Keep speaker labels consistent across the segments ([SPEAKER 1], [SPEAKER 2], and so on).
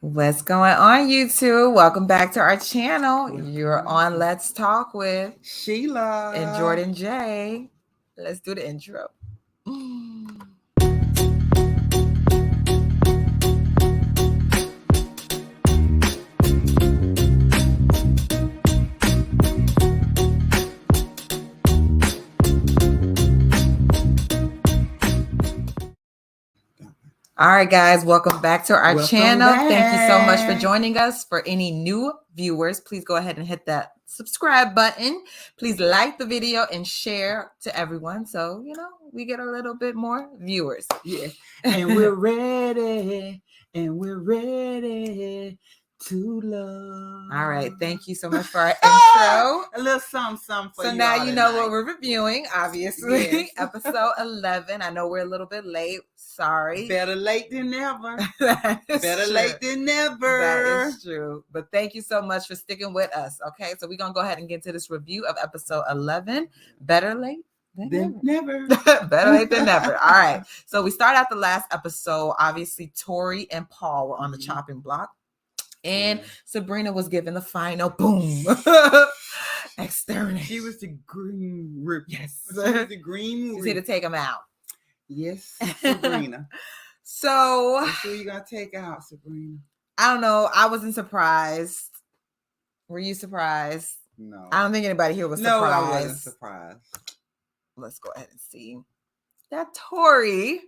[SPEAKER 1] What's going on, YouTube? Welcome back to our channel. You're on Let's Talk with
[SPEAKER 2] Sheila
[SPEAKER 1] and Jordan J. Let's do the intro. All right, guys, welcome back to our channel. Thank you so much for joining us. For any new viewers, please go ahead and hit that subscribe button. Please like the video and share to everyone so, we get a little bit more viewers.
[SPEAKER 2] Yeah. And we're ready. And we're ready to love.
[SPEAKER 1] All right. Thank you so much for our intro.
[SPEAKER 2] A little something for
[SPEAKER 1] you. So now you know what we're reviewing, obviously. Yes. Episode 11. I know we're a little bit late. Sorry.
[SPEAKER 2] Better late than never. Better late than never.
[SPEAKER 1] That is true. But thank you so much for sticking with us. Okay. So we're going to go ahead and get to this review of episode 11. Better late than
[SPEAKER 2] never.
[SPEAKER 1] Better late than never. All right. So we start out the last episode. Obviously, Tory and Paul were on the chopping block. And Sabrina was given the final boom. Exterminate.
[SPEAKER 2] She was the green rip.
[SPEAKER 1] Yes.
[SPEAKER 2] She was the green
[SPEAKER 1] rip. She's here to take him out.
[SPEAKER 2] Yes, Sabrina.
[SPEAKER 1] So
[SPEAKER 2] who you gonna take out, Sabrina?
[SPEAKER 1] I don't know. I wasn't surprised. Were you surprised?
[SPEAKER 2] No.
[SPEAKER 1] I don't think anybody here was surprised.
[SPEAKER 2] No, I wasn't surprised.
[SPEAKER 1] Let's go ahead and see. That Tory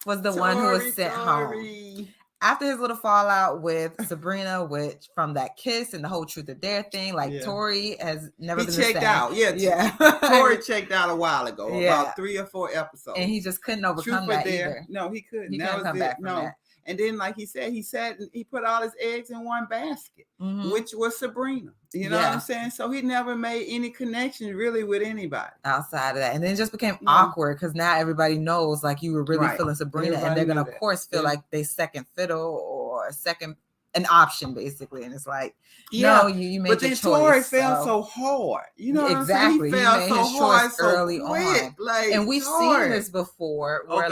[SPEAKER 1] was the one who was sent home. After his little fallout with Sabrina, which from that kiss and the whole truth or dare thing, Tory has never been
[SPEAKER 2] checked out. Yeah. Tory checked out a while ago, about 3 or 4 episodes.
[SPEAKER 1] And he just couldn't overcome that either.
[SPEAKER 2] No, he couldn't.
[SPEAKER 1] He couldn't come back from that.
[SPEAKER 2] And then, like he said, he put all his eggs in one basket, which was Sabrina. You know what I'm saying? So he never made any connection really with anybody
[SPEAKER 1] outside of that. And then it just became awkward because now everybody knows like you were really feeling Sabrina, and they're gonna of course feel like they second fiddle or an option basically. And it's like, no, you made your choice.
[SPEAKER 2] But then Tory fell so hard. You know
[SPEAKER 1] exactly.
[SPEAKER 2] What I'm saying? He fell so hard
[SPEAKER 1] early on.
[SPEAKER 2] And
[SPEAKER 1] we've seen this before where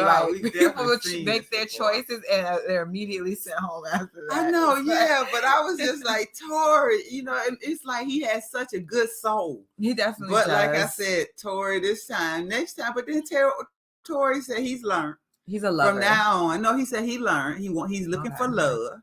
[SPEAKER 1] people would make their choices and they're immediately sent home after that.
[SPEAKER 2] I know, but I was just like, Tory, and it's like he has such a good soul.
[SPEAKER 1] He definitely
[SPEAKER 2] does.
[SPEAKER 1] But
[SPEAKER 2] like I said, Tory next time, but then Tory said he's learned.
[SPEAKER 1] He's a lover.
[SPEAKER 2] From now on. No, he said he learned. He's looking for love.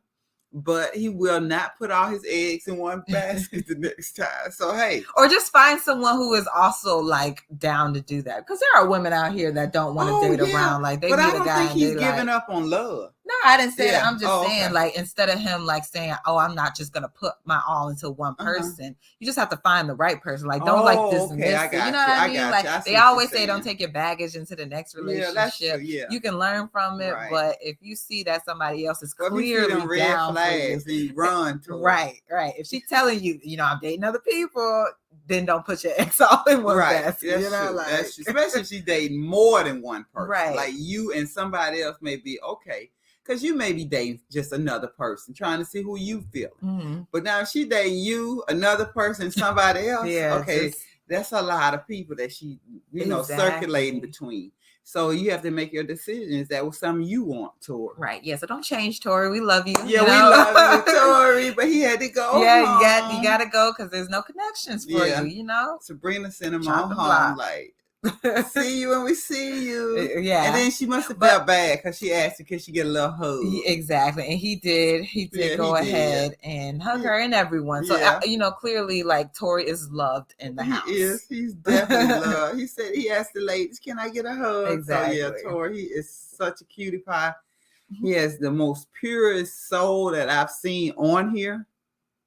[SPEAKER 2] But he will not put all his eggs in one basket the next time. So, hey.
[SPEAKER 1] Or just find someone who is also, like, down to do that. Because there are women out here that don't want to date around. Like, they meet a guy.
[SPEAKER 2] But I don't think he's giving up on love.
[SPEAKER 1] No, I didn't say that. I'm just saying, like, instead of him, like, saying, I'm not just going to put my all into one person. You just have to find the right person. Like, don't, dismiss it. You know what I mean? Like, they always say don't take your baggage into the next relationship.
[SPEAKER 2] Yeah, that's true,
[SPEAKER 1] You can learn from it. Right. But if you see that somebody else is clearly
[SPEAKER 2] red
[SPEAKER 1] down
[SPEAKER 2] flags, then you run to
[SPEAKER 1] right. If she's telling you, I'm dating other people, then don't put your ex all in one basket.
[SPEAKER 2] That's true. Especially if she's dating more than one person.
[SPEAKER 1] Right.
[SPEAKER 2] Like you and somebody else may be okay. Because you may be dating just another person, trying to see who you feel. But now if she dating you, another person, somebody else, that's a lot of people that she, circulating between. So you have to make your decisions. That was something you want, Tory.
[SPEAKER 1] Right. Yeah. So don't change, Tory. We love you.
[SPEAKER 2] Yeah, we love you, Tory. But he had to go.
[SPEAKER 1] Yeah, you got to go because there's no connections for you.
[SPEAKER 2] Sabrina sent him on home like, see you when we see you.
[SPEAKER 1] Yeah.
[SPEAKER 2] And then she must have felt bad because she asked her, can she get a little hug?
[SPEAKER 1] Exactly. And he did. He did go ahead and hug her and everyone. So, clearly, like, Tory is loved in the house.
[SPEAKER 2] He is. He's definitely loved. He said, he asked the ladies, can I get a hug?
[SPEAKER 1] Exactly.
[SPEAKER 2] So, Tory, he is such a cutie pie. He has the most purest soul that I've seen on here.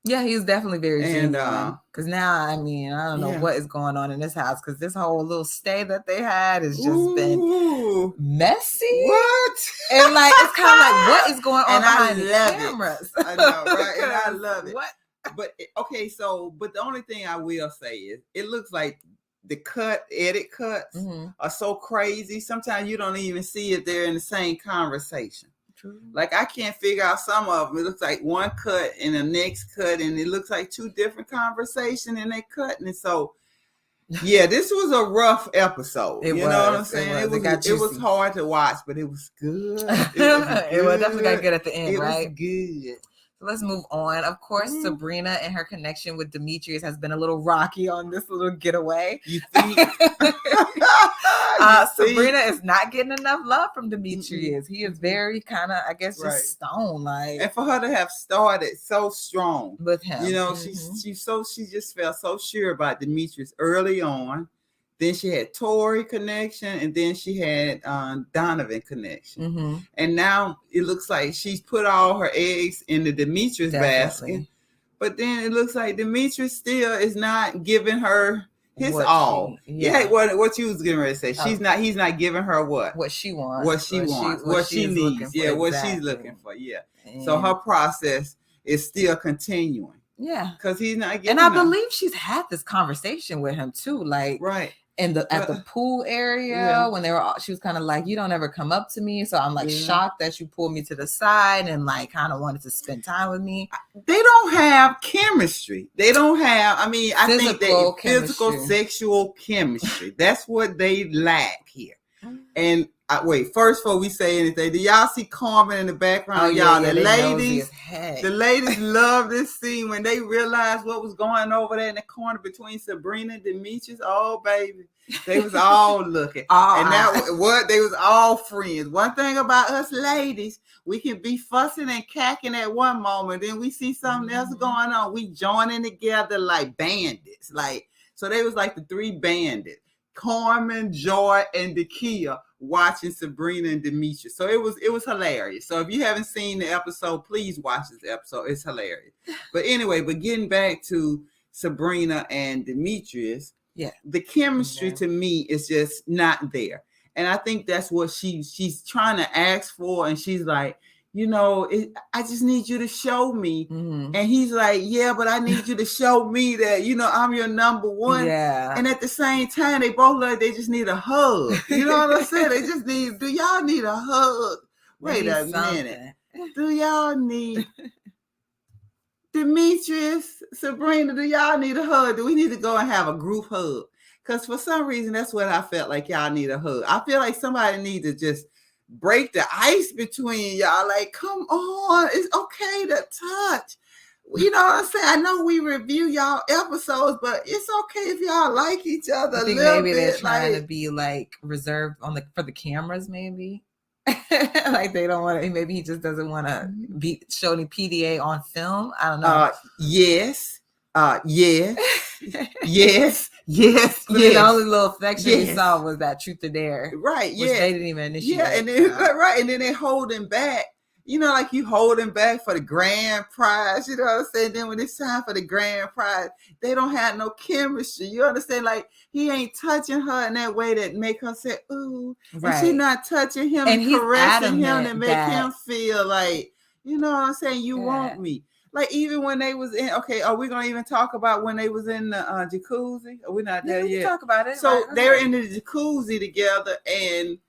[SPEAKER 1] Yeah, he's definitely very genuine. Because now, I don't know what is going on in this house. Because this whole little stay that they had has just been messy.
[SPEAKER 2] What?
[SPEAKER 1] And like, it's kind of like, what is going on behind the cameras?
[SPEAKER 2] I know, right? And I love it.
[SPEAKER 1] What?
[SPEAKER 2] But but the only thing I will say is, it looks like the edit cuts are so crazy. Sometimes you don't even see if they're in the same conversation. True. Like I can't figure out some of them. It looks like one cut and the next cut, and it looks like 2 different conversations, and they cutting it. So, this was a rough episode. You know what I'm saying? It was hard to watch, but it was good.
[SPEAKER 1] It was definitely got good at the end,
[SPEAKER 2] It
[SPEAKER 1] right?
[SPEAKER 2] was good.
[SPEAKER 1] So let's move on. Of course, Sabrina and her connection with Demetrius has been a little rocky on this little getaway.
[SPEAKER 2] You think?
[SPEAKER 1] Sabrina is not getting enough love from Demetrius. He is very kind of, I guess, just stone like.
[SPEAKER 2] And for her to have started so strong
[SPEAKER 1] with him,
[SPEAKER 2] she just felt so sure about Demetrius early on. Then she had Tory connection, and then she had Donovan connection. And now it looks like she's put all her eggs in the Demetrius basket. But then it looks like Demetrius still is not giving her his all. What you was getting ready to say. He's not giving her what
[SPEAKER 1] she wants.
[SPEAKER 2] What she needs. What she's looking for. Yeah. So her process is still continuing.
[SPEAKER 1] Yeah.
[SPEAKER 2] Because he's not getting
[SPEAKER 1] And I believe she's had this conversation with him too. Like at the pool area when she was kind of like, you don't ever come up to me, so I'm like shocked that you pulled me to the side and like kind of wanted to spend time with me.
[SPEAKER 2] They don't have chemistry. They don't have, I think physical sexual chemistry. That's what they lack here. And first before we say anything, do y'all see Carmen in the background? The ladies love this scene when they realized what was going over there in the corner between Sabrina and Demetrius. Oh, baby. They was all looking. They was all friends. One thing about us ladies, we can be fussing and cacking at one moment, then we see something else going on. We joining together like bandits. So they was like the three bandits. Carmen, Joy, and DaKiya watching Sabrina and Demetrius. So it was hilarious. So if you haven't seen the episode, please watch this episode. It's hilarious. But anyway, getting back to Sabrina and Demetrius, the chemistry to me is just not there. And I think that's what she's trying to ask for. And she's like, I just need you to show me. And he's like, yeah, but I need you to show me that, I'm your number one. Yeah. And at the same time, they both they just need a hug. You know what I'm saying? They just do y'all need a hug? Wait a minute. Do y'all need Demetrius, Sabrina, do y'all need a hug? Do we need to go and have a group hug? Because for some reason, that's what I felt like y'all need a hug. I feel like somebody needs to just break the ice between y'all. Like, come on, it's okay to touch. You know what I'm saying? I know we review y'all episodes, but it's okay if y'all like each other.
[SPEAKER 1] I think maybe they're trying to be like reserved for the cameras, maybe. Like they don't want to. Maybe he just doesn't want to be showing PDA on film. I don't know.
[SPEAKER 2] Yes.
[SPEAKER 1] The only little affection we saw was that truth or dare,
[SPEAKER 2] right?
[SPEAKER 1] Which they didn't even initiate.
[SPEAKER 2] And then and then they holding back. Like you holding back for the grand prize. You know what I'm saying? Then when it's time for the grand prize, they don't have no chemistry. You understand? Like he ain't touching her in that way that make her say ooh, and she not touching him and caressing him and make him feel like, you know what I'm saying? You want me. Like even when they was in, are we gonna even talk about when they was in the jacuzzi? Are we not there yet?
[SPEAKER 1] We can talk about it.
[SPEAKER 2] So they're in the jacuzzi together, and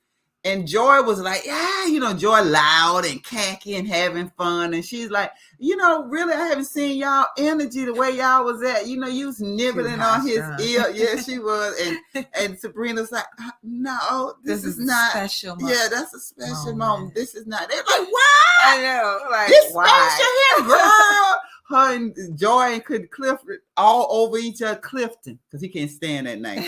[SPEAKER 2] Joy was like, Joy loud and cacky and having fun, and she's like, really, I haven't seen y'all energy the way y'all was at. You was nibbling on his ear. Yeah, she was, and Sabrina's like, no, this is not
[SPEAKER 1] special moment.
[SPEAKER 2] Yeah, that's a special moment. This is not. They're like, what?
[SPEAKER 1] I know, like
[SPEAKER 2] this
[SPEAKER 1] why?
[SPEAKER 2] Special here, girl. Her and Joy and Clifton all over each other. Clifton, because he can't stand that name,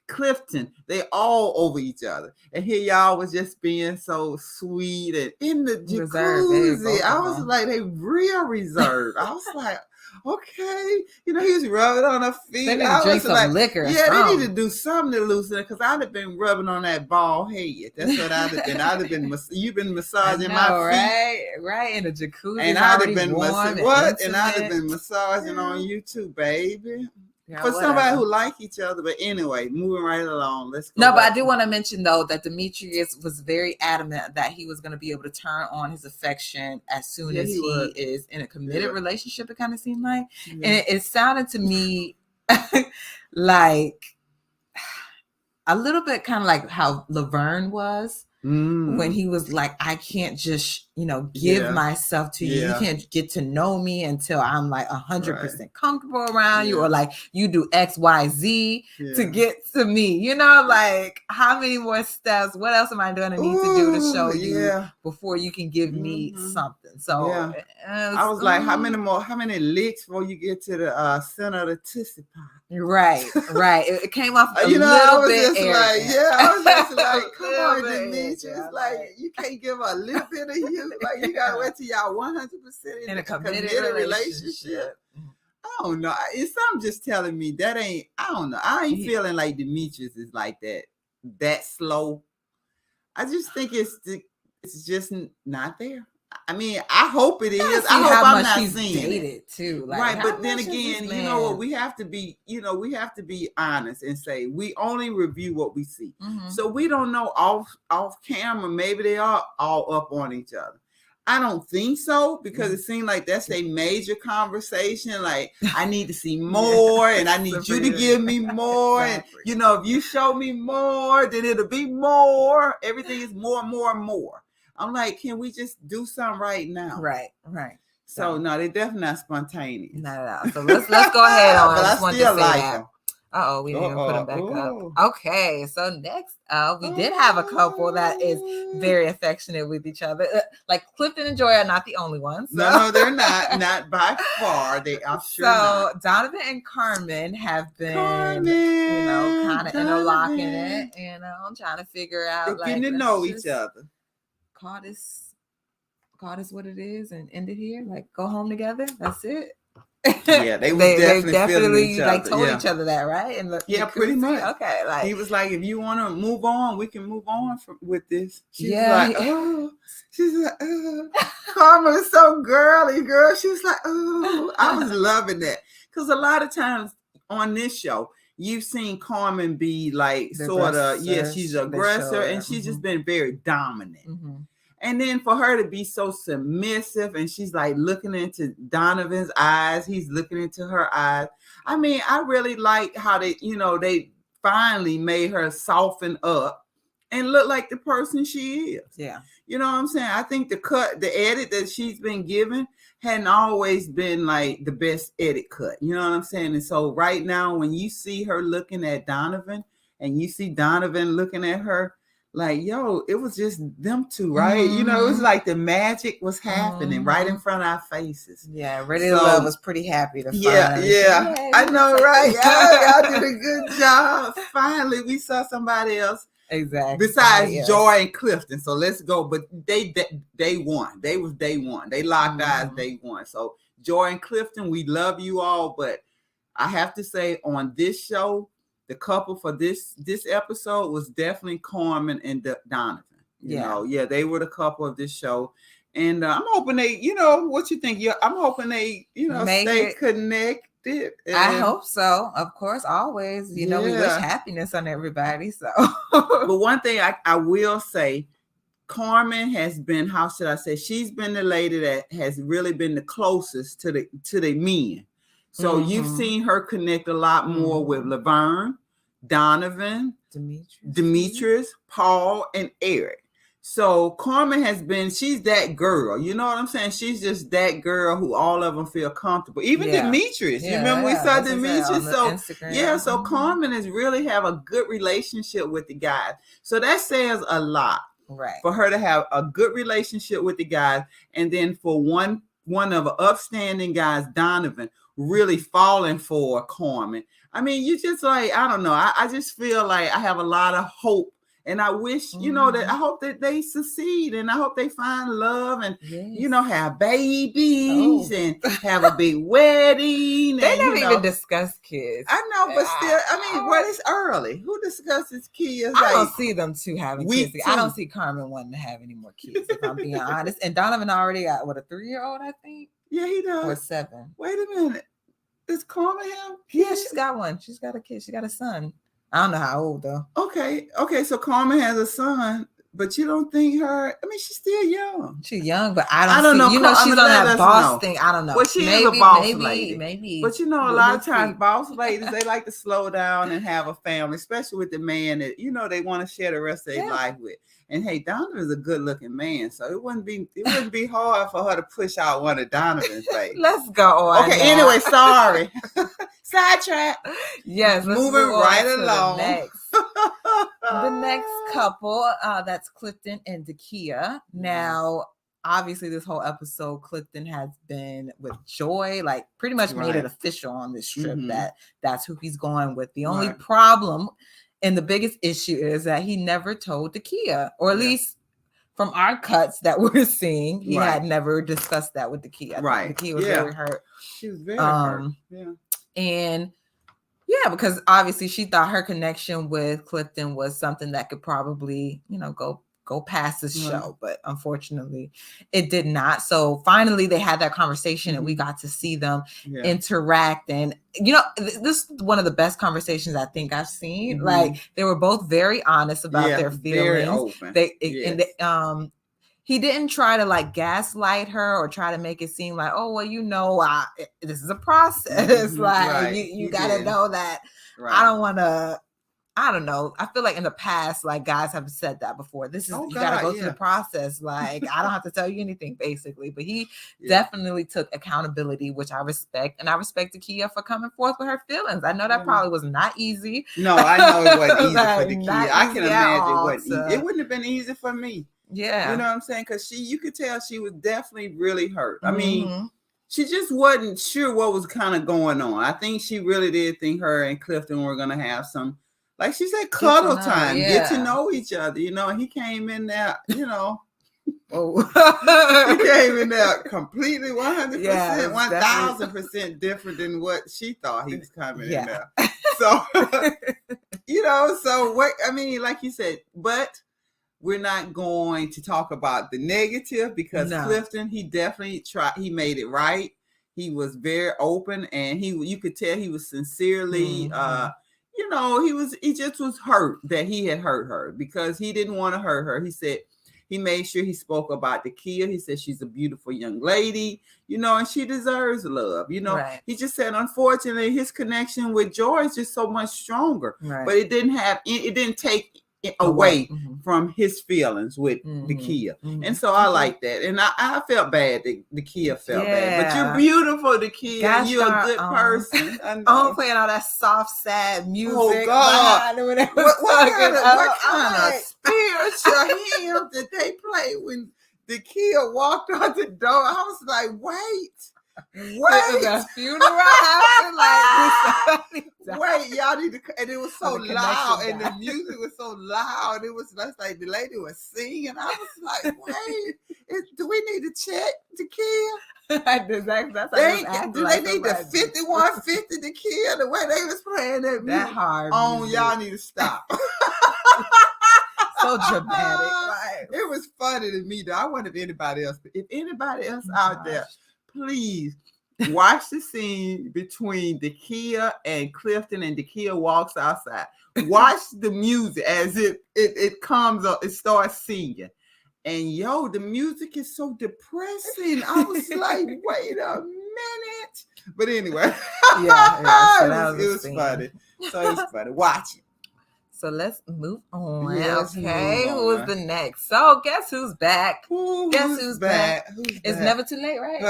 [SPEAKER 2] Clifton, they all over each other. And here y'all was just being so sweet and in the jacuzzi. I was like, they real reserved. I was like, okay. He was rubbing on her feet.
[SPEAKER 1] They need to drink some liquor.
[SPEAKER 2] Yeah, they need to do something to loosen it, because I'd have been rubbing on that bald head. That's what I'd have been. I'd have been, you've been massaging my feet.
[SPEAKER 1] Right, in the jacuzzi.
[SPEAKER 2] And I'd have been, and I'd have been massaging on you too, baby. For somebody who like each other. But anyway, moving right along. Let's go.
[SPEAKER 1] No, but I do want to mention though that Demetrius was very adamant that he was going to be able to turn on his affection as soon as he is in a committed relationship. It kind of seemed like, and it sounded to me like a little bit kind of like how Laverne was. when he was like, I can't just, give myself to you. You can't get to know me until I'm like 100% comfortable around you, or like you do X, Y, Z to get to me. Like how many more steps? What else am I going to need to do to show you before you can give me something? So
[SPEAKER 2] I was like, how many licks before you get to the center of the Tootsie Pop?
[SPEAKER 1] Right. It came off a little bit arrogant.
[SPEAKER 2] I was just like, come on, Demetrius, like you can't give a little bit of you. Like you gotta wait till y'all 100% in a committed relationship. I don't know. It's something just telling me that ain't. I don't know. I ain't feeling like Demetrius is like that slow. I just think it's just not there. I mean, I hope it is. I hope I'm not seeing it
[SPEAKER 1] too.
[SPEAKER 2] Like, right, but then again, you know what? We have to be, honest and say we only review what we see. So we don't know off camera. Maybe they are all up on each other. I don't think so, because it seemed like that's a major conversation. Like, I need to see more, and I need you to give me more. Exactly. And if you show me more, then it'll be more. Everything is more and more and more. I'm like, can we just do something right now?
[SPEAKER 1] Right.
[SPEAKER 2] So no, they're definitely not spontaneous.
[SPEAKER 1] Not at all. So let's go ahead on.
[SPEAKER 2] But I still like them.
[SPEAKER 1] We didn't even put them back up. Okay, so next up, we did have a couple that is very affectionate with each other. Like Clifton and Joy are not the only ones. So.
[SPEAKER 2] No, they're not by far. They are sure. So
[SPEAKER 1] not. Donovan and Carmen have been, kind of interlocking it, trying to figure out,
[SPEAKER 2] they're getting to know each other.
[SPEAKER 1] Call this what it is and end it here. Like, go home together. That's it.
[SPEAKER 2] Yeah, they definitely
[SPEAKER 1] like told each other that, right? And
[SPEAKER 2] pretty much.
[SPEAKER 1] Okay, like
[SPEAKER 2] he was like, if you want to move on, we can move on with this. She's like, Carmen is so girly, girl. She was like, oh, I was loving that, because a lot of times on this show, you've seen Carmen be like sort of, she's an aggressor, and she's just been very dominant. And then for her to be so submissive, and she's like looking into Donovan's eyes, he's looking into her eyes. I mean, I really like how they finally made her soften up and look like the person she is.
[SPEAKER 1] Yeah.
[SPEAKER 2] You know what I'm saying? I think the edit that she's been given hadn't always been like the best edit cut. You know what I'm saying? And so right now, when you see her looking at Donovan and you see Donovan looking at her, like, yo, it was just them two, right? It was like the magic was happening right in front of our faces.
[SPEAKER 1] Yeah, Ready to Love was pretty happy to find.
[SPEAKER 2] Yeah, I know, right? Y'all did a good job. Finally, we saw somebody else.
[SPEAKER 1] Exactly.
[SPEAKER 2] Besides Joy and Clifton. So let's go. But they won. They was day one. They locked eyes day one. So Joy and Clifton, we love you all. But I have to say, on this show, the couple for this episode was definitely Carmen and Donovan. They were the couple of this show. And I'm hoping they, what you think? I'm hoping they, stay connected.
[SPEAKER 1] I hope so. Of course, always. We wish happiness on everybody. So,
[SPEAKER 2] but one thing I will say, Carmen has been, how should I say? She's been the lady that has really been the closest to the men. So you've seen her connect a lot more with Laverne, Donovan, Demetrius, Paul, and Eric. So Carmen has been, she's that girl. You know what I'm saying? She's just that girl who all of them feel comfortable. Even Demetrius. You remember we saw Demetrius? So Carmen is really have a good relationship with the guys. So that says a lot.
[SPEAKER 1] Right.
[SPEAKER 2] For her to have a good relationship with the guys, and then for one of the upstanding guys, Donovan, really falling for Carmen. I mean, you just like, I don't know. I just feel like I have a lot of hope, and I wish, that I hope that they succeed, and I hope they find love and, have babies and have a big wedding.
[SPEAKER 1] They never even discuss kids.
[SPEAKER 2] I know, but still, I mean, well, it's early. Who discusses kids?
[SPEAKER 1] I don't see them two having kids. I don't see Carmen wanting to have any more kids, if I'm being honest. And Donovan already got, a 3-year-old, I think?
[SPEAKER 2] Yeah, he does.
[SPEAKER 1] Or 7.
[SPEAKER 2] Wait a minute. Does Carmen have kids?
[SPEAKER 1] Yeah, she's got one. She's got a kid. She got a son. I don't know how old though.
[SPEAKER 2] Okay. So Carmen has a son. But you don't think her? I mean, she's still young.
[SPEAKER 1] She's young, but I don't
[SPEAKER 2] know.
[SPEAKER 1] You know, she's on that boss thing. I don't know.
[SPEAKER 2] Well, she is a boss lady.
[SPEAKER 1] Maybe.
[SPEAKER 2] But you know, a lot of times, boss ladies, they like to slow down and have a family, especially with the man that they want to share the rest of their life with. And hey, Donovan's a good-looking man, so it wouldn't be hard for her to push out one of Donovan's babies.
[SPEAKER 1] Let's go on.
[SPEAKER 2] Okay. Now. Anyway, sorry. Sidetrack.
[SPEAKER 1] Yes.
[SPEAKER 2] Moving right along.
[SPEAKER 1] The next couple, that's Clifton and DaKiya. Now, obviously, this whole episode, Clifton has been with Joy, like pretty much made it official on this trip that that's who he's going with. The only problem and the biggest issue is that he never told DaKiya, or at least from our cuts that we're seeing, he had never discussed that with DaKiya.
[SPEAKER 2] Right.
[SPEAKER 1] DaKiya was very hurt.
[SPEAKER 2] She was very hurt. Yeah.
[SPEAKER 1] And because obviously she thought her connection with Clifton was something that could probably, go past the show, but unfortunately it did not. So finally they had that conversation and we got to see them interact. And this is one of the best conversations I think I've seen. Like they were both very honest about their feelings. Very open. He didn't try to like gaslight her or try to make it seem like, oh, well, this is a process. Like you gotta know that. I don't know. I feel like in the past, like guys have said that before. This is you gotta go through the process. Like I don't have to tell you anything, basically. But he definitely took accountability, which I respect, and I respect DaKiya for coming forth with her feelings. I know that probably was not easy.
[SPEAKER 2] No, I know it wasn't easy for DaKiya. I can imagine it wasn't easy. It wouldn't have been easy for me.
[SPEAKER 1] Yeah,
[SPEAKER 2] you know what I'm saying? Because you could tell she was definitely really hurt. I mean, she just wasn't sure what was kind of going on. I think she really did think her and Clifton were gonna have some. Like she said, cuddle time, get to know each other, and he came in there, he came in there completely 100%, 1,000% different than what she thought he was coming in there. So, so what, I mean, like you said, but we're not going to talk about the negative because Clifton, he definitely he made it right. He was very open and you could tell he was sincerely, he just was hurt that he had hurt her because he didn't want to hurt her. He said he made sure he spoke about DaKiya. He said she's a beautiful young lady, and she deserves love. He just said, unfortunately, his connection with Joy is just so much stronger. Right. But it didn't take it away from his feelings with DaKiya. And so I like that. And I felt bad that DaKiya felt bad. But you're beautiful, DaKiya. You're a good person. I'm
[SPEAKER 1] playing all that soft, sad music.
[SPEAKER 2] Oh, God. What kind of spiritual hymn did they play when DaKiya walked out the door? I was like, wait.
[SPEAKER 1] The funeral happened.
[SPEAKER 2] Wait, y'all need to. And it was so loud, and the music was so loud. It was just like the lady was singing. I was like, wait, do we need to check DaKiya? Do they need the 5150 DaKiya the way they was playing that music?
[SPEAKER 1] That hard.
[SPEAKER 2] Y'all need to stop.
[SPEAKER 1] So dramatic. Right?
[SPEAKER 2] It was funny to me, though. I wonder if anybody else. If anybody else out there. Please watch the scene between DaKiya and Clifton, and DaKiya walks outside. Watch the music as it comes up, it starts singing. And the music is so depressing. I was like, wait a minute. But anyway, so it was funny. So it was funny. Watch it.
[SPEAKER 1] So let's move on. Who's the next? So guess who's back? Guess who's back? It's never too late, right?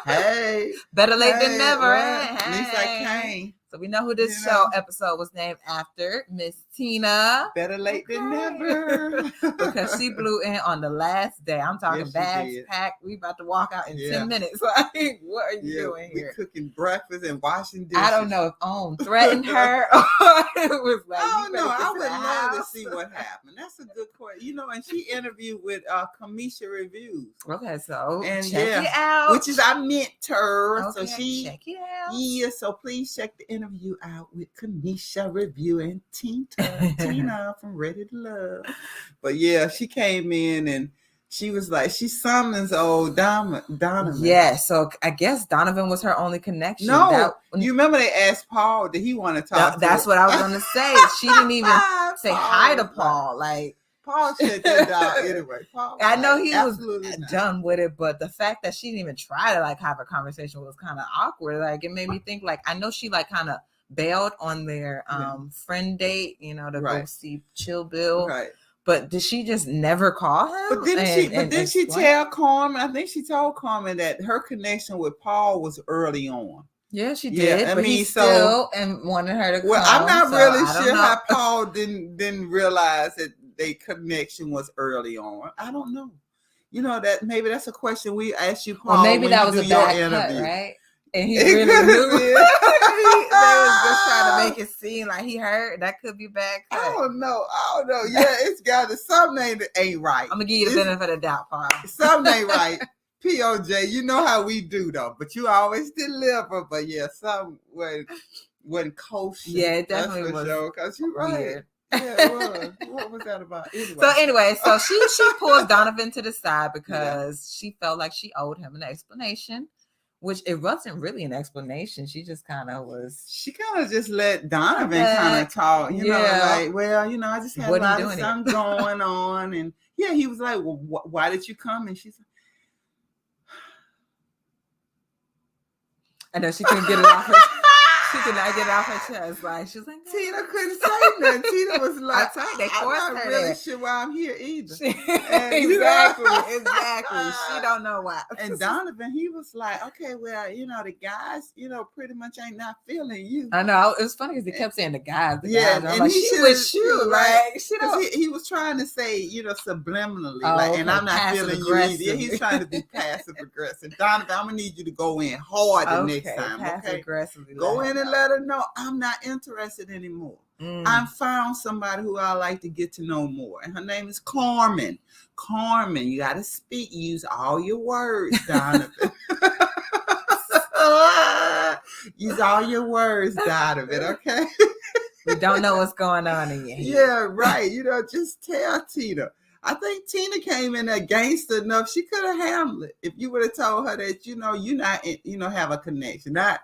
[SPEAKER 2] Hey.
[SPEAKER 1] Better late than never.
[SPEAKER 2] Right. At least I came.
[SPEAKER 1] So we know who this show episode was named after. Miss Tina.
[SPEAKER 2] Better late than never.
[SPEAKER 1] Because she blew in on the last day. I'm talking bags packed. We about to walk out in 10 minutes. Like, what are you doing here?
[SPEAKER 2] We're cooking breakfast and washing dishes.
[SPEAKER 1] I don't know if Owen threatened her or it was like,
[SPEAKER 2] I don't know. I would love to see what happened. That's a good question. And she interviewed with Kamisha Reviews.
[SPEAKER 1] Okay, so
[SPEAKER 2] check
[SPEAKER 1] it out.
[SPEAKER 2] Which is our mentor.
[SPEAKER 1] Okay,
[SPEAKER 2] so she
[SPEAKER 1] check it out.
[SPEAKER 2] Yeah, so please check the interview out with Kamisha Review and Tina from Ready to Love. But she came in and she was like, she summons old Donovan.
[SPEAKER 1] Yeah, so I guess Donovan was her only connection.
[SPEAKER 2] No, you remember they asked Paul, did he want to talk to
[SPEAKER 1] That's what I was going to say. She didn't even say hi to Paul. Like
[SPEAKER 2] Paul shut that down anyway. Paul,
[SPEAKER 1] I know he was
[SPEAKER 2] not
[SPEAKER 1] done with it, but the fact that she didn't even try to like have a conversation was kind of awkward. Like it made me think like I know she like kind of bailed on their friend date, you know, to go see Chill Bill.
[SPEAKER 2] Right.
[SPEAKER 1] But did she just never call him?
[SPEAKER 2] But didn't she tell Carmen? I think she told Carmen that her connection with Paul was early on.
[SPEAKER 1] Yeah, she did.
[SPEAKER 2] Yeah,
[SPEAKER 1] but he still and wanted her to come.
[SPEAKER 2] Well, I'm not really sure how Paul didn't realize that their connection was early on. I don't know. You know, that maybe that's a question we asked you, Paul.
[SPEAKER 1] Well, maybe that was a bad cut, right? And he really knew. They was just trying to make it seem like he hurt. That could be bad cut.
[SPEAKER 2] I don't know. Yeah, it's got to something ain't right. I'm
[SPEAKER 1] gonna give you the benefit of doubt, Paul.
[SPEAKER 2] Something ain't right. POJ, you know how we do though, but you always deliver. But yeah, something wasn't kosher.
[SPEAKER 1] Yeah, it definitely was.
[SPEAKER 2] Because you're right. Weird. Yeah, it was. What was that about?
[SPEAKER 1] Anyway, so she pulls Donovan to the side because she felt like she owed him an explanation. Which it wasn't really an explanation. She just kind of was. She kind of
[SPEAKER 2] just let Donovan kind of talk. You know, like, well, you know, I just had a lot of something going on, and yeah, he was like, well, why did you come? And she's like,
[SPEAKER 1] I know she couldn't get it off her. She could not get it off her chest. Like she's like,
[SPEAKER 2] Tina couldn't say nothing. Tina was like, I'm not really sure why I'm here either.
[SPEAKER 1] Exactly. She don't know why.
[SPEAKER 2] And Donovan, he was like, okay, well, you know, the guys, you know, pretty much ain't not feeling you.
[SPEAKER 1] I know. It was funny because he kept saying the guys.
[SPEAKER 2] Yeah,
[SPEAKER 1] and like, she with you. Like she don't.
[SPEAKER 2] He was trying to say, you know, subliminally, and I'm not feeling you either. Yeah, he's trying to be passive aggressive. Donovan, I'm gonna need you to go in hard the next time. Okay,
[SPEAKER 1] aggressively.
[SPEAKER 2] Go in and let her know I'm not interested anymore. I found somebody who I like to get to know more, and her name is Carmen. Carmen, you got to speak. Use all your words, Donovan. Use all your words, Donovan. Okay.
[SPEAKER 1] We don't know what's going on in your head.
[SPEAKER 2] Yeah, right. You know, just tell Tina. I think Tina came in there gangster enough. She could have handled it if you would have told her that, you know, you not, you know, have a connection. Not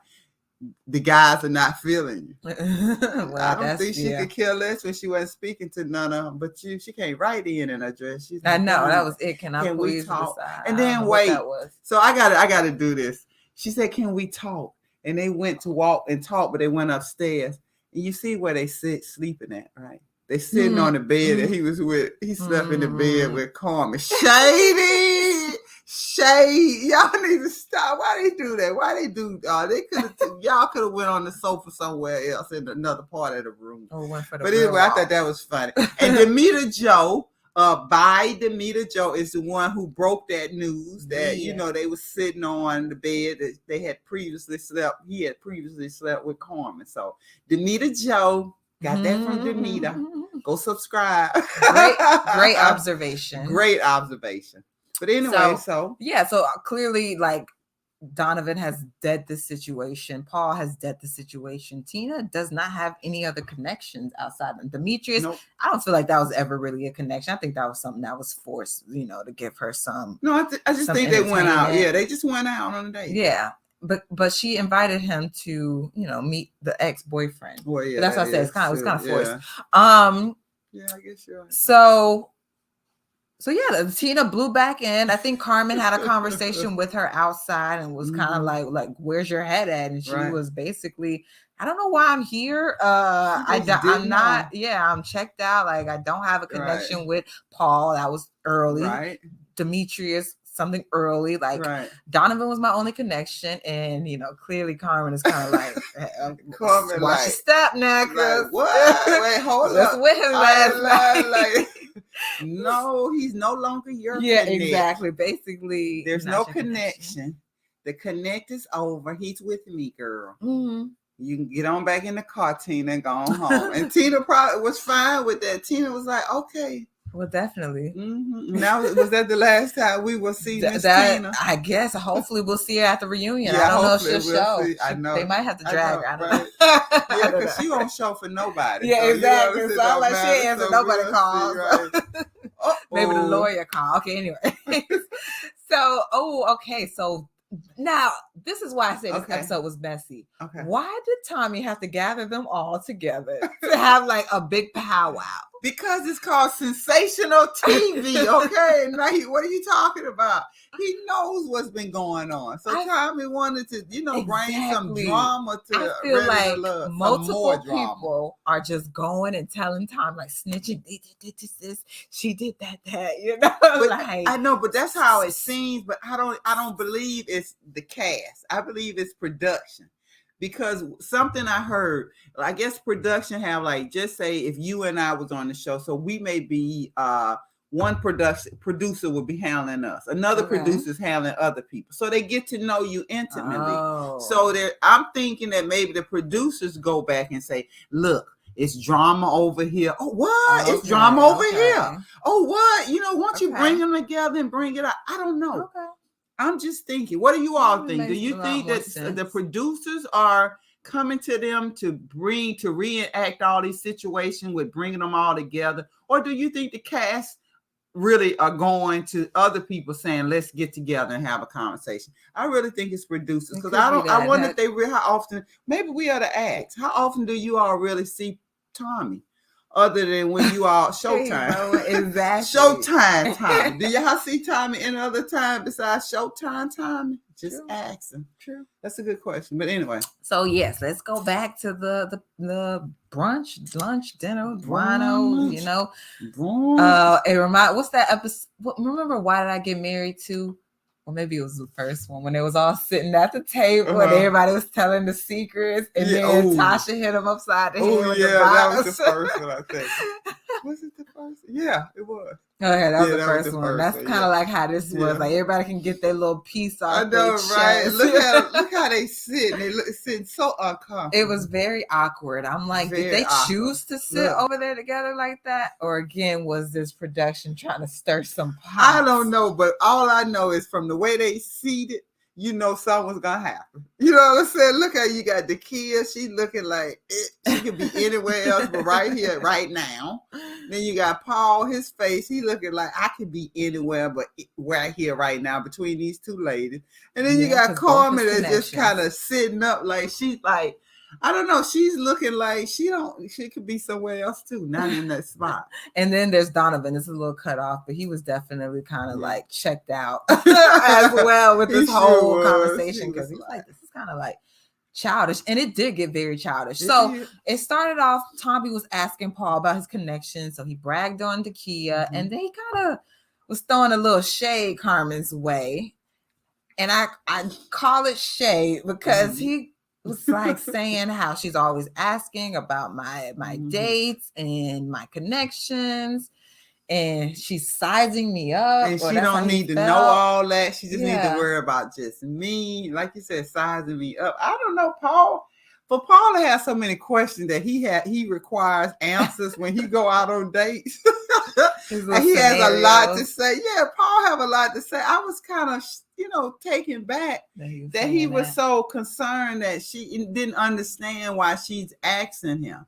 [SPEAKER 2] the guys are not feeling you. Well, I don't think she could care less when she wasn't speaking to none of them. But she came right in her dress. She's like,
[SPEAKER 1] I know that was it. Can we talk?
[SPEAKER 2] And then wait. So I gotta do this. She said, "Can we talk?" And they went to walk and talk, but they went upstairs. And you see where they sleeping at, right? They sitting on the bed that he was with. He slept in the bed with Carmen. Shady. Y'all need to stop. Why they do that? Why they do? They could have. Y'all could have went on the sofa somewhere else in another part of the room. But anyway, I thought that was funny. And Demeter Joe, Demeter Joe is the one who broke that news that you know they was sitting on the bed that they had previously slept. He had previously slept with Carmen. So Demeter Joe got that from Demeter. Go subscribe.
[SPEAKER 1] Great observation.
[SPEAKER 2] Great observation. But anyway, so
[SPEAKER 1] clearly, like Donovan has dead the situation. Paul has dead the situation. Tina does not have any other connections outside of Demetrius. Nope. I don't feel like that was ever really a connection. I think that was something that was forced, you know, to give her some.
[SPEAKER 2] No, I just think they went out. Yeah, they just went out on a date.
[SPEAKER 1] Yeah. But she invited him to, you know, meet the ex-boyfriend.
[SPEAKER 2] Well, yeah,
[SPEAKER 1] that's what I said. It was kind of forced.
[SPEAKER 2] Yeah, I guess you're right.
[SPEAKER 1] So yeah, Tina blew back in. I think Carmen had a conversation with her outside and was kind of like, where's your head at? And she was basically, I don't know why I'm here. I'm not. Yeah, I'm checked out. Like I don't have a connection with Paul. That was early.
[SPEAKER 2] Right.
[SPEAKER 1] Demetrius, something early. Like Donovan was my only connection, and you know, clearly Carmen is kind of like,
[SPEAKER 2] Carmen,
[SPEAKER 1] watch your step now,
[SPEAKER 2] like, what? Wait, hold up.
[SPEAKER 1] With him last night.
[SPEAKER 2] Like, no, he's no longer your connection.
[SPEAKER 1] Exactly. Basically,
[SPEAKER 2] there's no connection. The connect is over. He's with me, girl.
[SPEAKER 1] Mm-hmm.
[SPEAKER 2] You can get on back in the car, Tina, and go on home. And Tina probably was fine with that. Tina was like, okay.
[SPEAKER 1] Well, definitely.
[SPEAKER 2] Mm-hmm. Now, was that the last time we will see Miss Tina?
[SPEAKER 1] I guess. Hopefully, we'll see her at the reunion. I don't know if she'll show.
[SPEAKER 2] I know.
[SPEAKER 1] They might have to drag her. I don't know.
[SPEAKER 2] Yeah, because she won't show for nobody.
[SPEAKER 1] Yeah,
[SPEAKER 2] so
[SPEAKER 1] exactly. It's all like she answers. Nobody calls.
[SPEAKER 2] Right.
[SPEAKER 1] Maybe the lawyer call. Okay, anyway. Okay. So Now, this is why I said this episode was messy.
[SPEAKER 2] Okay.
[SPEAKER 1] Why did Tommy have to gather them all together to have like a big powwow?
[SPEAKER 2] Because it's called sensational TV, okay? Like, what are you talking about? He knows what's been going on. So Tommy wanted to, bring some drama to
[SPEAKER 1] I feel like
[SPEAKER 2] Love.
[SPEAKER 1] Multiple people are just going and telling Tom, like, snitching, they did this, she did that,
[SPEAKER 2] But,
[SPEAKER 1] like,
[SPEAKER 2] I know, but that's how it seems. But I don't believe it's the cast. I believe it's production. Because something I heard, I guess production have like, just say if you and I was on the show, so we may be one producer would be handling us, another producer's handling other people, so they get to know you intimately. So I'm thinking that maybe the producers go back and say, look, it's drama over here. Oh, what? It's drama over here. Oh, what? Once you bring them together and bring it up, I don't know. I'm just thinking, what do you all think? Do you think that the producers are coming to them to reenact all these situations with bringing them all together? Or do you think the cast really are going to other people saying, let's get together and have a conversation? I really think it's producers, because I wonder if they how often, maybe we ought to ask, how often do you all really see Tommy? Other than when you all Showtime.
[SPEAKER 1] Exactly.
[SPEAKER 2] Showtime Tommy. Do y'all see Tommy any other time besides Showtime Tommy? Just ask him.
[SPEAKER 1] True.
[SPEAKER 2] That's a good question. But anyway.
[SPEAKER 1] So yes, let's go back to the brunch, lunch, dinner, wino, it what's that episode? Remember Why Did I Get Married To? Or maybe it was the first one when they was all sitting at the table and everybody was telling the secrets, and then Tasha hit him upside the head with the
[SPEAKER 2] that was the first one, I think. Was it the first? Yeah, it was.
[SPEAKER 1] Okay, that was the first one. That's kind of like how this was. Like, everybody can get their little piece off.
[SPEAKER 2] I know, right? Look how they sit. They sit so uncomfortable.
[SPEAKER 1] It was very awkward. I'm like, did they choose to sit over there together like that? Or again, was this production trying to stir some pots?
[SPEAKER 2] I don't know, but all I know is from the way they seated, something's gonna happen. You know what I'm saying? Look how you got DaKiya. She looking like she could be anywhere else, but right here, right now. Then you got Paul, his face. He looking like I could be anywhere, but right here, right now, between these two ladies. And then you got Carmen that's just kind of sitting up, like she's like, I don't know. She's looking like she could be somewhere else too, not in that spot.
[SPEAKER 1] And then there's Donovan. It's a little cut off, but he was definitely kind of like checked out as well with this whole conversation, because he's like, this is kind of like childish, and it did get very childish. So it started off, Tommy was asking Paul about his connection, so he bragged on DaKiya, and they kind of was throwing a little shade Carmen's way, and I call it shade because he was like saying how she's always asking about my dates and my connections, and she's sizing me up.
[SPEAKER 2] And she don't need to know all that. She just needs to worry about just me. Like you said, sizing me up. I don't know, Paul. For Paul to have so many questions that he requires answers when he go out on dates. And he has a lot to say. Yeah, Paul have a lot to say. I was kind of, taken back that he was so concerned that she didn't understand why she's asking him,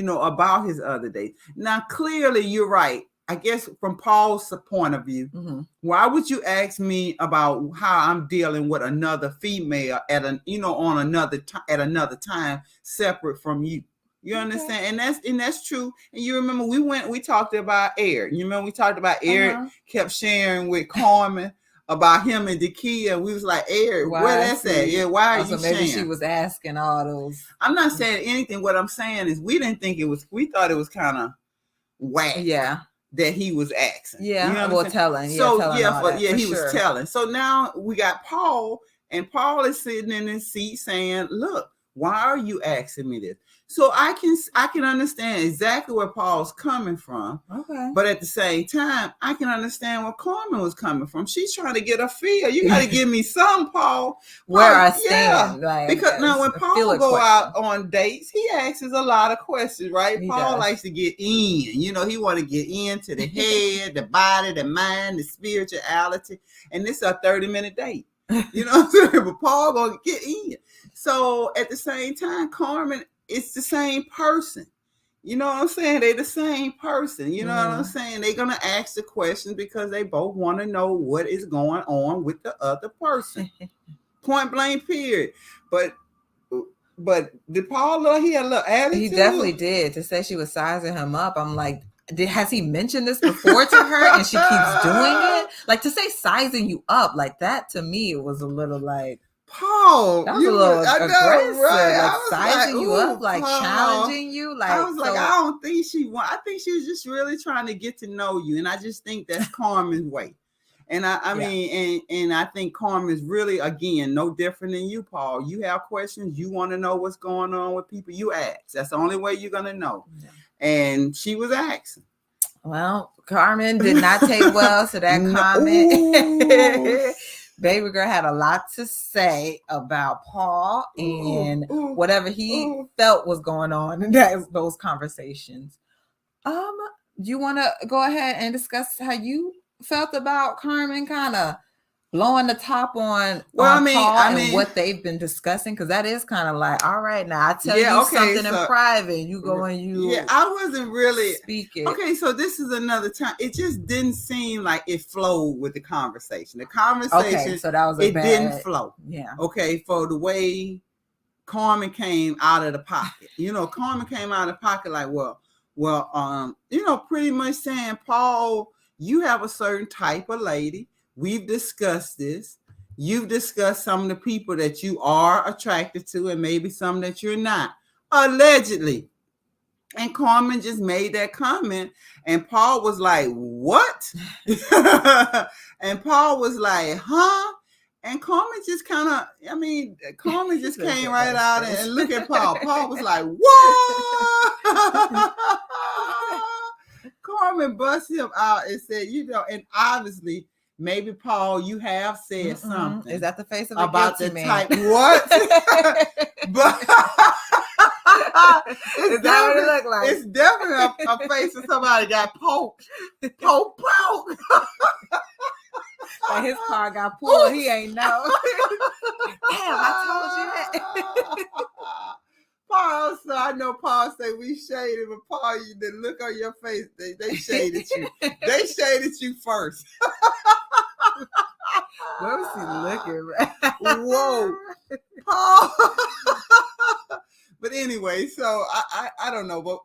[SPEAKER 2] about his other dates. Now, clearly, you're right. I guess from Paul's point of view, why would you ask me about how I'm dealing with another female at at another time separate from you? You understand? And that's true. And you remember we talked about Eric. You remember we talked about Eric kept sharing with Carmen about him and DaKiya, and we was like, Eric, where that's at? Yeah, why are you
[SPEAKER 1] maybe
[SPEAKER 2] sharing?
[SPEAKER 1] She was asking all those.
[SPEAKER 2] I'm not saying anything. What I'm saying is we thought it was kind of whack.
[SPEAKER 1] Yeah.
[SPEAKER 2] That he was asking.
[SPEAKER 1] Yeah, telling.
[SPEAKER 2] So he was telling. So now we got Paul, and Paul is sitting in his seat saying, look, why are you asking me this? So I can understand exactly where Paul's coming from.
[SPEAKER 1] Okay.
[SPEAKER 2] But at the same time, I can understand where Carmen was coming from. She's trying to get a feel. You got to give me some, Paul.
[SPEAKER 1] Where I stand. Like,
[SPEAKER 2] because now when Paul go out on dates, he asks a lot of questions, right? Paul likes to get in. He want to get into the head, the body, the mind, the spirituality. And this is a 30-minute date. You know what I'm saying? But Paul gonna get in. So at the same time, Carmen, it's the same person. You know what I'm saying? They're the same person. You know what I'm saying? They're gonna ask the questions because they both want to know what is going on with the other person. Point blank, period. But did Paul he had a little attitude?
[SPEAKER 1] He definitely did. To say she was sizing him up, I'm like, has he mentioned this before to her and she keeps doing it? Like, to say sizing you up like that, to me, it was a little like,
[SPEAKER 2] Paul,
[SPEAKER 1] that was a little aggressive,
[SPEAKER 2] right?
[SPEAKER 1] like sizing you up, like Paul, challenging you. Like,
[SPEAKER 2] I was like, I don't think I think she was just really trying to get to know you, and I just think that's Carmen's way. And I mean, and I think Carmen's really, again, no different than you, Paul. You have questions, you want to know what's going on with people, you ask. That's the only way you're gonna know. Yeah. And she was asking.
[SPEAKER 1] Well, Carmen did not take well to that comment. Baby girl had a lot to say about Paul and whatever he felt was going on in those conversations. Do you want to go ahead and discuss how you felt about Carmen kind of blowing the top on Paul and what they've been discussing? Because that is kind of like, all right, now I tell you something in private, you go and you
[SPEAKER 2] I wasn't really
[SPEAKER 1] speaking.
[SPEAKER 2] Okay, so this is another time. It just didn't seem like it flowed with the conversation. The conversation,
[SPEAKER 1] so that was
[SPEAKER 2] didn't flow.
[SPEAKER 1] Yeah.
[SPEAKER 2] Okay, for the way Carmen came out of the pocket. Carmen came out of the pocket like, pretty much saying, Paul, you have a certain type of lady. We've discussed this. You've discussed some of the people that you are attracted to and maybe some that you're not, allegedly. And Carmen just made that comment. And Paul was like, what? And Paul was like, huh? And Carmen just kind of, Carmen just came right out and looked at Paul. Paul was like, what? Carmen bust him out and said, and obviously, maybe Paul, you have said something.
[SPEAKER 1] Is that the face of a
[SPEAKER 2] about
[SPEAKER 1] guilty
[SPEAKER 2] the
[SPEAKER 1] man?
[SPEAKER 2] Type what? But
[SPEAKER 1] is that what it looked like?
[SPEAKER 2] It's definitely a face of somebody got poked. Poke.
[SPEAKER 1] Like his car got pulled. He ain't know. Damn, I told you that.
[SPEAKER 2] Paul, so I know Paul say we shaded, but Paul, the look on your face, they shaded you. They shaded you first.
[SPEAKER 1] Where was he looking?
[SPEAKER 2] Whoa, Paul. But anyway, so I don't know, but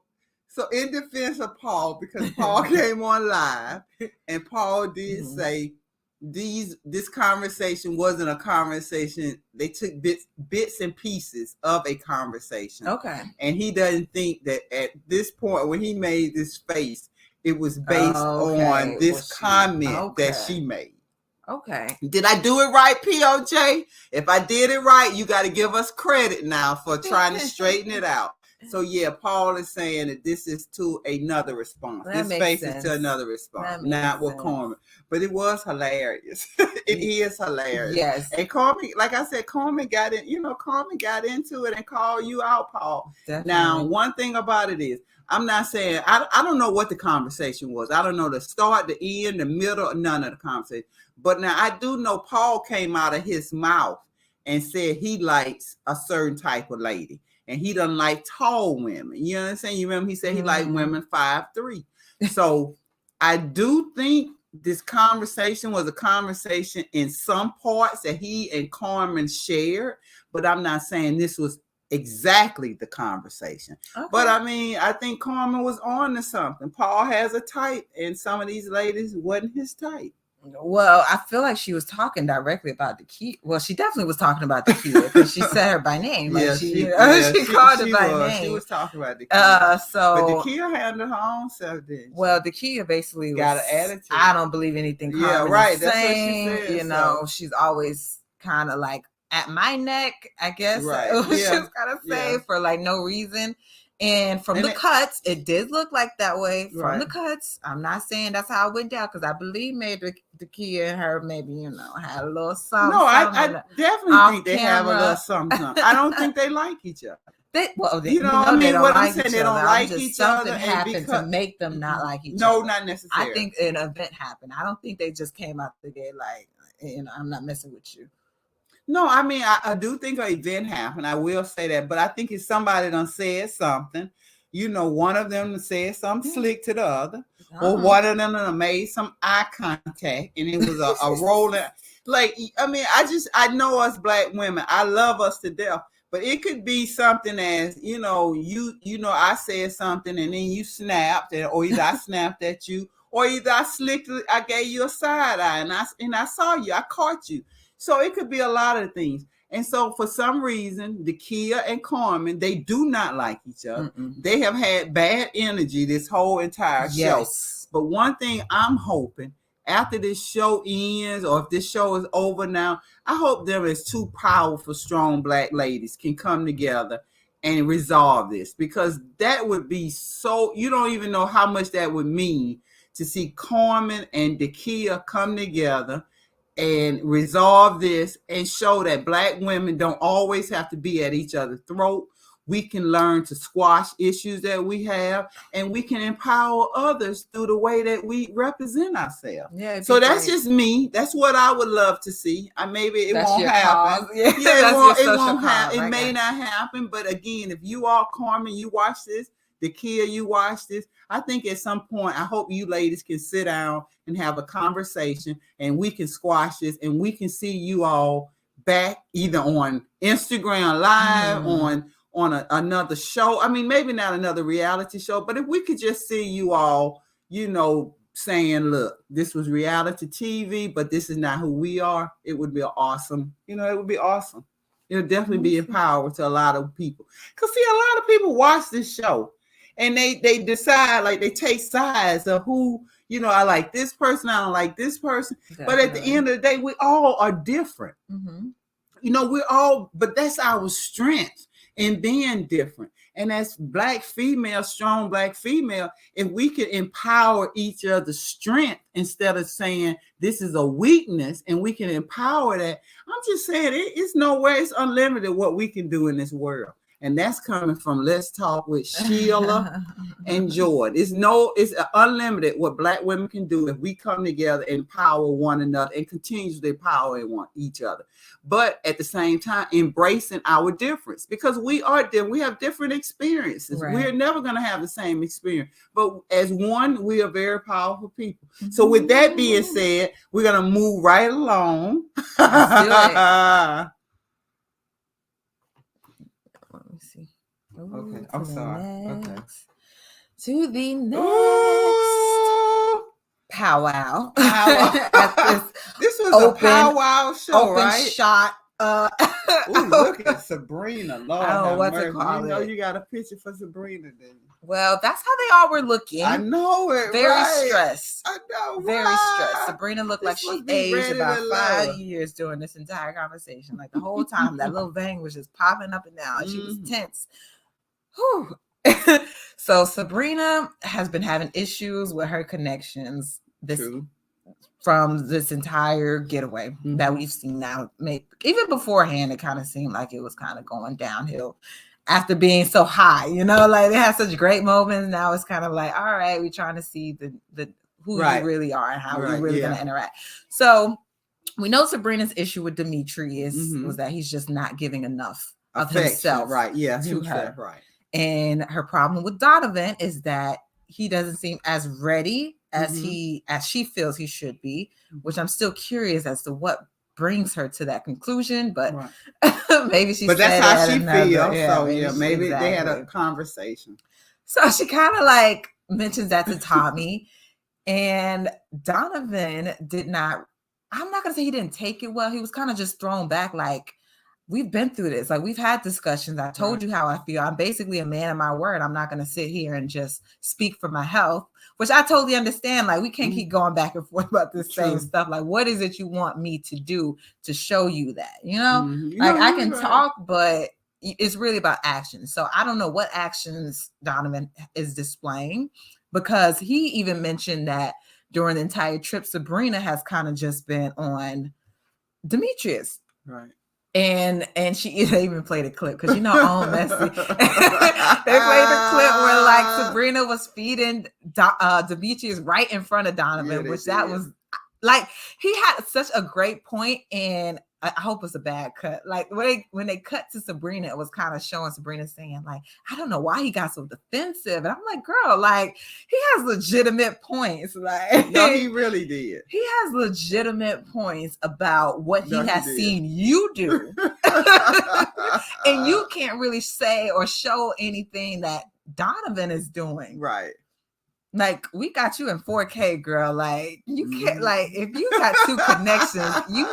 [SPEAKER 2] so in defense of Paul, because Paul came on live and Paul did say this conversation wasn't a conversation. They took bits and pieces of a conversation.
[SPEAKER 1] Okay.
[SPEAKER 2] And he doesn't think that at this point when he made this face, it was based on this comment that she made.
[SPEAKER 1] Okay.
[SPEAKER 2] Did I do it right, POJ? If I did it right, you got to give us credit now for trying to straighten it out. So Paul is saying that this is to another response. This face is to another response, not with Carmen. But it was hilarious. It is hilarious.
[SPEAKER 1] Yes.
[SPEAKER 2] And Carmen, like I said, Carmen got in. Carmen got into it and called you out, Paul.
[SPEAKER 1] Definitely.
[SPEAKER 2] Now, one thing about it is, I'm not saying I don't know what the conversation was. I don't know the start, the end, the middle, none of the conversation. But now I do know Paul came out of his mouth and said he likes a certain type of lady. And he doesn't like tall women. You know what I'm saying? You remember he said he liked women 5'3". So I do think this conversation was a conversation in some parts that he and Carmen shared, but I'm not saying this was exactly the conversation. Okay. But I think Carmen was on to something. Paul has a type, and some of these ladies wasn't his type.
[SPEAKER 1] Well, I feel like she was talking directly about DaKiya. Well, she definitely was talking about DaKiya because she said her by name. Like she called her by name.
[SPEAKER 2] She was talking about DaKiya.
[SPEAKER 1] But
[SPEAKER 2] DaKiya handled her own self, didn't she?
[SPEAKER 1] Well, DaKiya basically
[SPEAKER 2] got an attitude.
[SPEAKER 1] I don't believe anything Carmen is saying.
[SPEAKER 2] That's what she said,
[SPEAKER 1] she's always kind of like at my neck, I guess.
[SPEAKER 2] Right.
[SPEAKER 1] She's kind of say for like no reason. And from the cuts, it did look like that way. From the cuts, I'm not saying that's how it went down because I believe maybe DaKiya and her maybe had a little something.
[SPEAKER 2] No, I definitely think they have a little something. I don't think they like each other.
[SPEAKER 1] They
[SPEAKER 2] what I'm saying, they don't like each other.
[SPEAKER 1] Something happened to make them not like each other.
[SPEAKER 2] No, not necessarily.
[SPEAKER 1] I think an event happened. I don't think they just came out together like, I'm not messing with you.
[SPEAKER 2] No, I do think an event happened. I will say that, but I think if somebody done said something, one of them said something slick to the other, or one of them done made some eye contact, and it was a rolling. Like, I mean, I know us Black women. I love us to death. But it could be something as, you know, I said something and then you snapped, or either I snapped at you, or either I gave you a side eye and I saw you, I caught you. So it could be a lot of things. And so for some reason, DaKiya and Carmen, they do not like each other. They have had bad energy this whole entire show. But one thing I'm hoping, after this show ends, or if this show is over now, I hope there is two powerful, strong Black ladies can come together and resolve this, because that would be so, you don't even know how much that would mean to see Carmen and DaKiya come together and resolve this and show that Black women don't always have to be at each other's throat. We can learn to squash issues that we have, and we can empower others through the way that we represent ourselves. So that's just me. That's what I would love to see. Maybe it won't happen. It won't happen. It may not happen. But again, if you are Carmen, you watch this, DaKiya, you watch this, I think at some point, I hope you ladies can sit down and have a conversation, and we can squash this, and we can see you all back either on Instagram Live, on another show. I mean, maybe not another reality show, but if we could just see you all, you know, saying, look, this was reality TV, but this is not who we are, it would be awesome. You know, it would be awesome. It would definitely be empowering to a lot of people. Because, see, a lot of people watch this show and they decide, like, they take sides of who, you know, I like this person, I don't like this person. Definitely. But at the end of the day, we all are different. You know, we're all, but that's our strength in being different. And as Black female, strong Black female, if we can empower each other's strength instead of saying this is a weakness, and we can empower that, I'm just saying it's nowhere, it's unlimited what we can do in this world. And that's coming from Let's Talk with Sheila and Jordan. It's unlimited what Black women can do if we come together and empower one another and continuously empower each other. But at the same time, embracing our difference, because we are different. We have different experiences. Right. We're never going to have the same experience. But as one, we are very powerful people. So with that being said, we're going to move right along. Let's do it. Okay, I'm sorry. Okay.
[SPEAKER 1] To the next powwow.
[SPEAKER 2] This was a powwow show, right?
[SPEAKER 1] Shot.
[SPEAKER 2] Ooh, look at Sabrina. Lord,
[SPEAKER 1] what's it called?
[SPEAKER 2] You know, you got a picture for Sabrina, didn't you?
[SPEAKER 1] Well, that's how they all were looking.
[SPEAKER 2] I know it.
[SPEAKER 1] Very stressed.
[SPEAKER 2] I know.
[SPEAKER 1] Very stressed. Sabrina looked like she aged about 5 years during this entire conversation. Like the whole time, that little vein was just popping up and down. She was tense. Whew. So Sabrina has been having issues with her connections from this entire getaway that we've seen now. Even beforehand, it kind of seemed like it was kind of going downhill after being so high, you know, like they had such great moments. Now it's kind of like, all right, we're trying to see who you really are and how we're really going to interact. So we know Sabrina's issue with Demetrius was that he's just not giving enough of himself to her. Right. And her problem with Donovan is that he doesn't seem as ready as she feels he should be, which I'm still curious as to what brings her to that conclusion. But maybe she.
[SPEAKER 2] But that's how she feels. So maybe they had a conversation.
[SPEAKER 1] So she kind of like mentions that to Tommy, and Donovan did not. I'm not gonna say he didn't take it well. He was kind of just thrown back, like, we've been through this. Like, we've had discussions. I told you how I feel. I'm basically a man of my word. I'm not going to sit here and just speak for my health, which I totally understand. Like, we can't keep going back and forth about the same stuff. Like, what is it you want me to do to show you that? You know, like I can talk, but it's really about action. So I don't know what actions Donovan is displaying, because he even mentioned that during the entire trip, Sabrina has kind of just been on Demetrius.
[SPEAKER 2] Right.
[SPEAKER 1] And they even played a clip, because you know, all messy. They played the clip where like Sabrina was feeding Demetrius right in front of Donovan, which that was like, he had such a great point, and I hope it's a bad cut. Like when they cut to Sabrina, it was kind of showing Sabrina saying like, I don't know why he got so defensive. And I'm like, girl, like he has legitimate points. Like
[SPEAKER 2] no, he really did.
[SPEAKER 1] He has legitimate points about what he has seen you do. And you can't really say or show anything that Donovan is doing.
[SPEAKER 2] Right.
[SPEAKER 1] Like we got you in 4K, girl. Like you can't. Like if you got two connections, you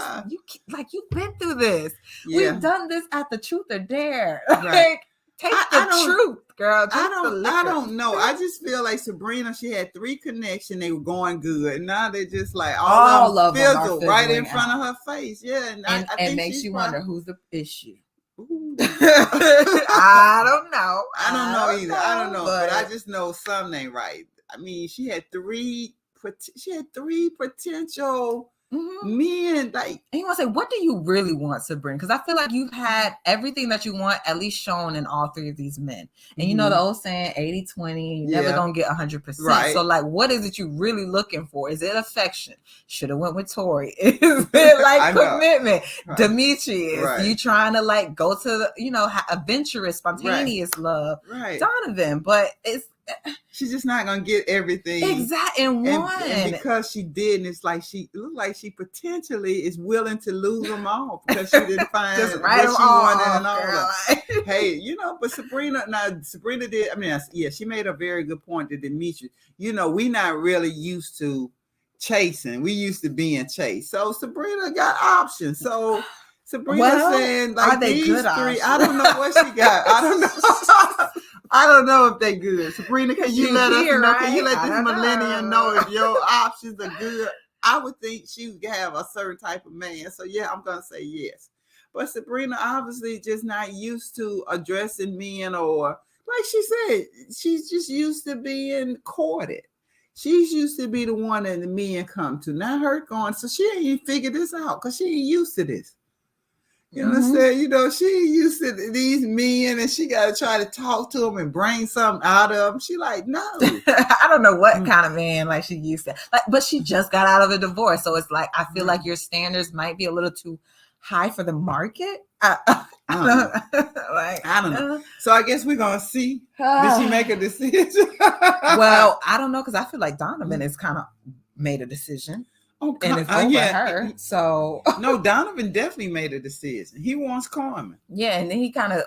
[SPEAKER 1] like you've been through this. Yeah. We've done this at the Truth or Dare. Right. Like take the truth, girl.
[SPEAKER 2] I don't know. I just feel like Sabrina. She had 3 connections. They were going good. And now they're just like all of them fizzled right in front of her face. Yeah, and I think
[SPEAKER 1] makes you wonder who's the issue. I don't know.
[SPEAKER 2] I don't know either. I don't know, but I just know something ain't right. I mean, she had 3 potential men. Like,
[SPEAKER 1] and you want to say, what do you really want, Sabrina? Because I feel like you've had everything that you want at least shown in all 3 of these men. And you know the old saying, 80-20, you're never gonna get 100%. Right. So like, what is it you really looking for? Is it affection? Should have went with Tory. Is it like commitment? Right. Demetrius, you trying to like go to the, adventurous, spontaneous love. Right. Donovan, but
[SPEAKER 2] she's just not gonna get everything
[SPEAKER 1] exactly in one.
[SPEAKER 2] And because she did, and it's like she looked like she potentially is willing to lose them all because she didn't find
[SPEAKER 1] just
[SPEAKER 2] what she wanted and all
[SPEAKER 1] that.
[SPEAKER 2] Hey, but Sabrina did. I mean, she made a very good point to Demetrius. We not really used to chasing. We used to being chased. So Sabrina got options. So Sabrina saying like
[SPEAKER 1] are they
[SPEAKER 2] these
[SPEAKER 1] good
[SPEAKER 2] 3.
[SPEAKER 1] options?
[SPEAKER 2] I don't know what she got. I don't know. I don't know if they good. Sabrina, can you let us know? Right? Can you let this millennial know if your options are good? I would think she would have a certain type of man. So yeah, I'm gonna say yes. But Sabrina obviously just not used to addressing men, or like she said, she's just used to being courted. She's used to be the one that the men come to. Not her going, so she ain't even figured this out because she ain't used to this. You understand? She used to these men, and she got to try to talk to them and bring something out of them. She like, no.
[SPEAKER 1] I don't know what kind of man like she used to. Like, but she just got out of a divorce, so it's like I feel like your standards might be a little too high for the market. I
[SPEAKER 2] don't know. So I guess we're gonna see. Did she make a decision?
[SPEAKER 1] Well, I don't know because I feel like Donovan has kind of made a decision. And it's over her. So
[SPEAKER 2] no, Donovan definitely made a decision. He wants Carmen.
[SPEAKER 1] Yeah, and then he kind of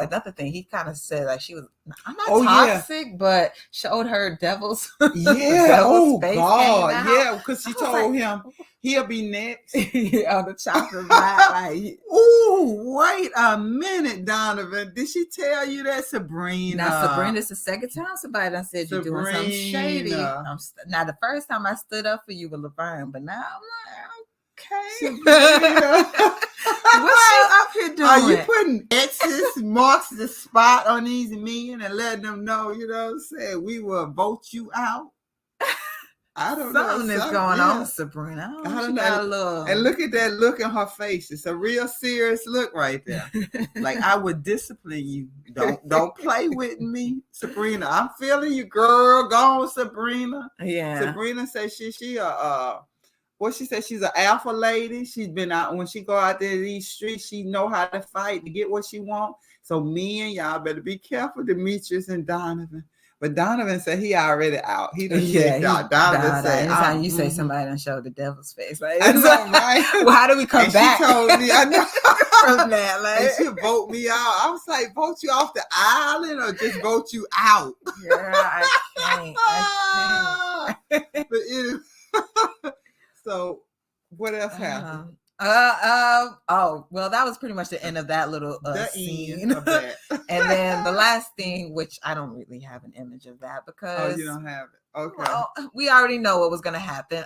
[SPEAKER 1] another thing, he kind of said like she was I'm not toxic, but showed her devil's
[SPEAKER 2] devil's face God, yeah, because she told him he'll be next
[SPEAKER 1] on the chopping block. Like,
[SPEAKER 2] wait a minute, Donovan. Did she tell you that, Sabrina?
[SPEAKER 1] Now, Sabrina, it's the second time somebody done said you're doing something shady. Now, the first time I stood up for you with Laverne, but now I'm like, okay. What's you up here doing?
[SPEAKER 2] Are you putting X's, marks the spot on these men and letting them know, what I'm saying, we will vote you out? I don't know.
[SPEAKER 1] Something is going on, Sabrina. I don't know.
[SPEAKER 2] And look at that look in her face. It's a real serious look right there. Like, I would discipline you. Don't play with me, Sabrina. I'm feeling you, girl. Go on, Sabrina.
[SPEAKER 1] Yeah.
[SPEAKER 2] Sabrina says she said she's an alpha lady. She's been out when she go out there to these streets. She know how to fight to get what she want. So men, y'all better be careful, Demetrius and Donovan. But Donovan said he already out. He done checked out. Donovan said,
[SPEAKER 1] anytime you say somebody done showed the devil's face. Like, I know, right? Well, how do we come back?
[SPEAKER 2] She told me, I know. From that, like, and she vote me out. I was like, vote you off the island or just vote you out?
[SPEAKER 1] Yeah, I can't.
[SPEAKER 2] But anyway, so what else happened?
[SPEAKER 1] Well, that was pretty much the end of that little scene.
[SPEAKER 2] Of that.
[SPEAKER 1] And then the last thing, which I don't really have an image of that because
[SPEAKER 2] you don't have it. Okay.
[SPEAKER 1] Well, we already know what was going to happen.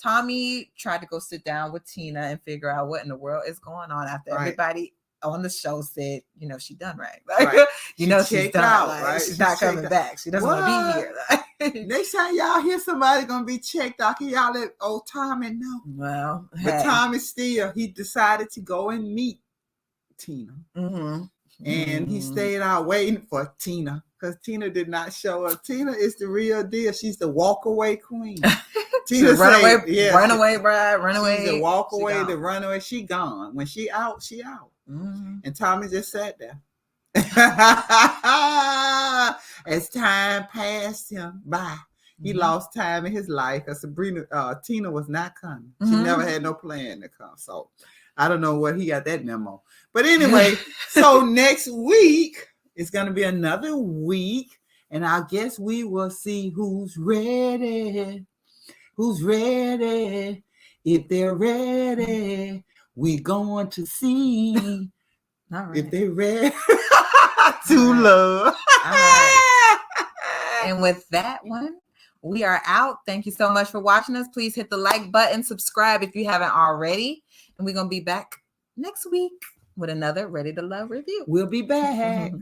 [SPEAKER 1] Tommy tried to go sit down with Tina and figure out what in the world is going on after everybody on the show said, she done right. Like, she's done out, right? She's not coming back. She doesn't want to be here.
[SPEAKER 2] Next time y'all hear somebody gonna be checked out, can y'all let old Tommy know?
[SPEAKER 1] Well,
[SPEAKER 2] but Tommy he decided to go and meet Tina. And he stayed out waiting for Tina because Tina did not show up. Tina is the real deal. She's the walk away queen. Tina
[SPEAKER 1] runaway,
[SPEAKER 2] yeah,
[SPEAKER 1] runaway bride, runaway.
[SPEAKER 2] She's the walk away, the runaway. She gone. When she out, she out. Mm-hmm. And Tommy just sat there. As time passed him by, he lost time in his life because Sabrina, Tina was not coming. She never had no plan to come. So I don't know where he got that memo. But anyway, so next week is going to be another week. And I guess we will see who's ready. Who's ready? If they're ready, we're going to see if they're ready to love.
[SPEAKER 1] All right. And with that one, we are out. Thank you so much for watching us. Please hit the like button, subscribe if you haven't already. And we're going to be back next week with another Ready to Love review.
[SPEAKER 2] We'll be back.